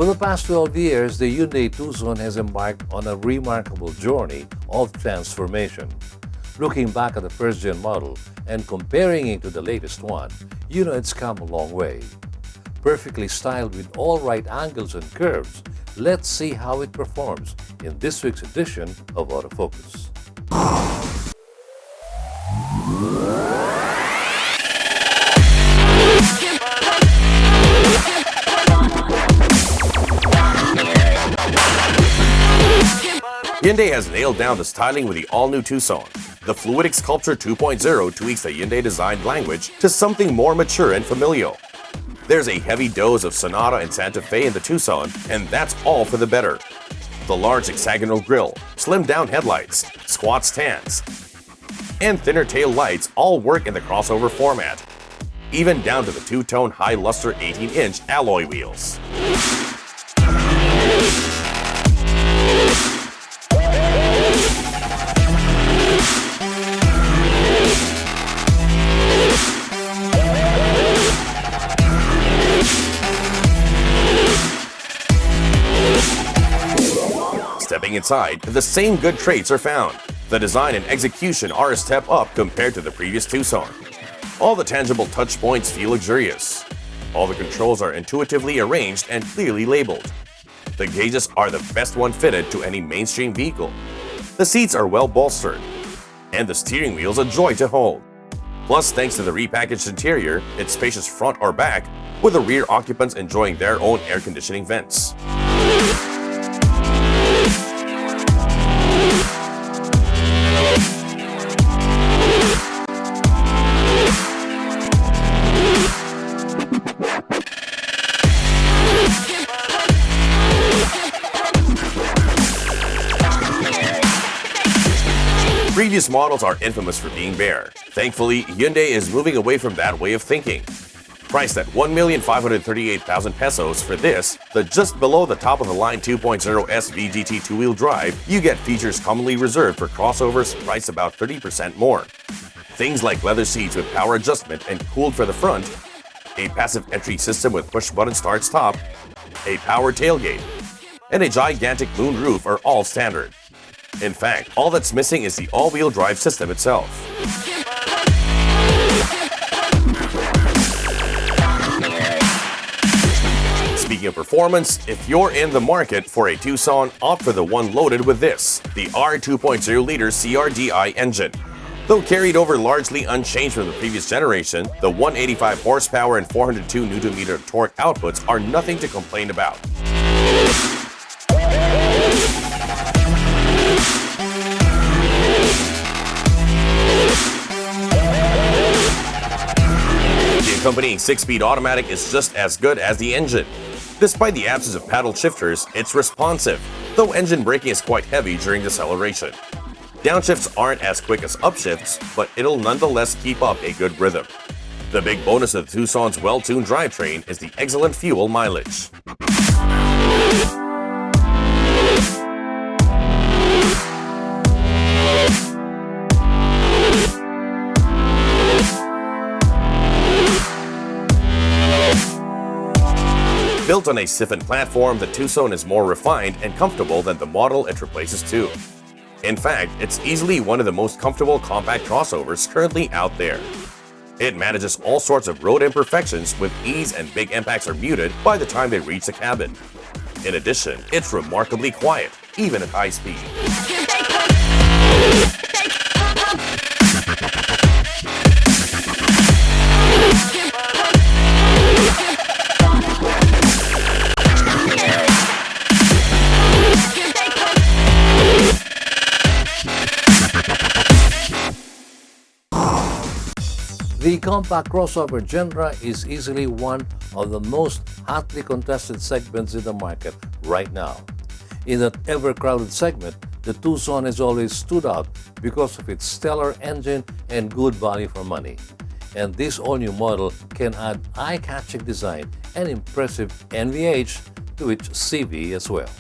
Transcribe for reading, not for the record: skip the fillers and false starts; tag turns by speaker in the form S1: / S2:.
S1: For the past 12 years, the Hyundai Tucson has embarked on a remarkable journey of transformation. Looking back at the first-gen model and comparing it to the latest one, you know it's come a long way. Perfectly styled with all right angles and curves, let's see how it performs in this week's edition of Autofocus.
S2: Hyundai has nailed down the styling with the all-new Tucson. The Fluidic Sculpture 2.0 tweaks the Hyundai design language to something more mature and familial. There's a heavy dose of Sonata and Santa Fe in the Tucson, and that's all for the better. The large hexagonal grille, slimmed-down headlights, squat stands, and thinner tail lights all work in the crossover format, even down to the two-tone high-luster 18-inch alloy wheels. Stepping inside, the same good traits are found. The design and execution are a step up compared to the previous Tucson. All the tangible touch points feel luxurious. All the controls are intuitively arranged and clearly labeled. The gauges are the best one fitted to any mainstream vehicle. The seats are well bolstered, and the steering wheel's a joy to hold. Plus, thanks to the repackaged interior, it's spacious front or back, with the rear occupants enjoying their own air conditioning vents. Previous models are infamous for being bare. Thankfully, Hyundai is moving away from that way of thinking. Priced at 1,538,000 pesos for this, the just below the top-of-the-line 2.0 SVGT two-wheel drive, you get features commonly reserved for crossovers priced about 30% more. Things like leather seats with power adjustment and cooled for the front, a passive entry system with push-button start-stop, a power tailgate, and a gigantic moonroof are all standard. In fact, all that's missing is the all-wheel drive system itself. Speaking of performance, if you're in the market for a Tucson, opt for the one loaded with this, the R2.0-liter CRDI engine. Though carried over largely unchanged from the previous generation, the 185 horsepower and 402 Nm torque outputs are nothing to complain about. The accompanying 6-speed automatic is just as good as the engine. Despite the absence of paddle shifters, it's responsive, though engine braking is quite heavy during deceleration. Downshifts aren't as quick as upshifts, but it'll nonetheless keep up a good rhythm. The big bonus of the Tucson's well-tuned drivetrain is the excellent fuel mileage. Built on a siphon platform, the Tucson is more refined and comfortable than the model it replaces too. In fact, it's easily one of the most comfortable compact crossovers currently out there. It manages all sorts of road imperfections with ease, and big impacts are muted by the time they reach the cabin. In addition, it's remarkably quiet, even at high speed.
S1: The compact crossover genre is easily one of the most hotly contested segments in the market right now. In that ever-crowded segment, the Tucson has always stood out because of its stellar engine and good value for money. And this all-new model can add eye-catching design and impressive NVH to its CV as well.